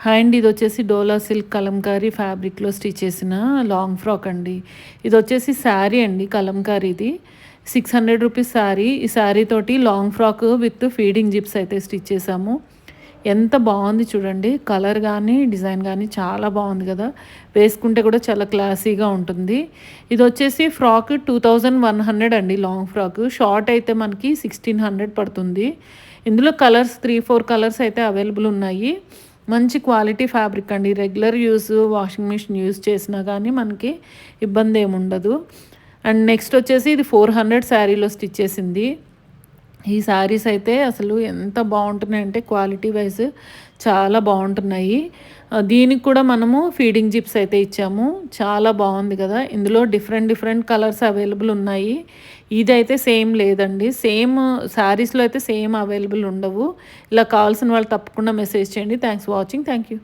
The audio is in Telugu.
హాయ్ అండి, ఇది వచ్చేసి డోలా సిల్క్ కలంకారీ ఫ్యాబ్రిక్లో స్టిచ్ చేసిన లాంగ్ ఫ్రాక్ అండి. ఇది వచ్చేసి శారీ అండి, కలంకారీది. 600 రూపీస్ శారీ. ఈ శారీ తోటి long frock with feeding zips అయితే స్టిచ్ చేసాము. ఎంత బాగుంది చూడండి, కలర్ కానీ డిజైన్ కానీ చాలా బాగుంది కదా. వేసుకుంటే కూడా చాలా క్లాసీగా ఉంటుంది. ఇది వచ్చేసి ఫ్రాక్ 2100 అండి, లాంగ్ ఫ్రాక్. షార్ట్ అయితే మనకి 1600 పడుతుంది. ఇందులో కలర్స్ 3-4 కలర్స్ అయితే అవైలబుల్ ఉన్నాయి. మంచి క్వాలిటీ ఫ్యాబ్రిక్ అండి. Regular use, washing machine use చేసినా కానీ మనకి ఇబ్బంది ఏమి ఉండదు. అండ్ నెక్స్ట్ వచ్చేసి ఇది 400 శారీలో స్టిచ్ చేసింది. ఈ శారీస్ అయితే అసలు ఎంత బాగుంటున్నాయి అంటే క్వాలిటీ వైజ్ చాలా బాగుంటున్నాయి. దీనికి కూడా మనము ఫీడింగ్ జిప్స్ అయితే ఇచ్చాము. చాలా బాగుంది కదా. ఇందులో డిఫరెంట్ కలర్స్ అవైలబుల్ ఉన్నాయి. ఇదైతే సేమ్ లేదండి. సేమ్ శారీస్లో అయితే సేమ్ అవైలబుల్ ఉండవు. ఇలా కావాల్సిన వాళ్ళు తప్పకుండా మెసేజ్ చేయండి. Thanks for watching. Thank you.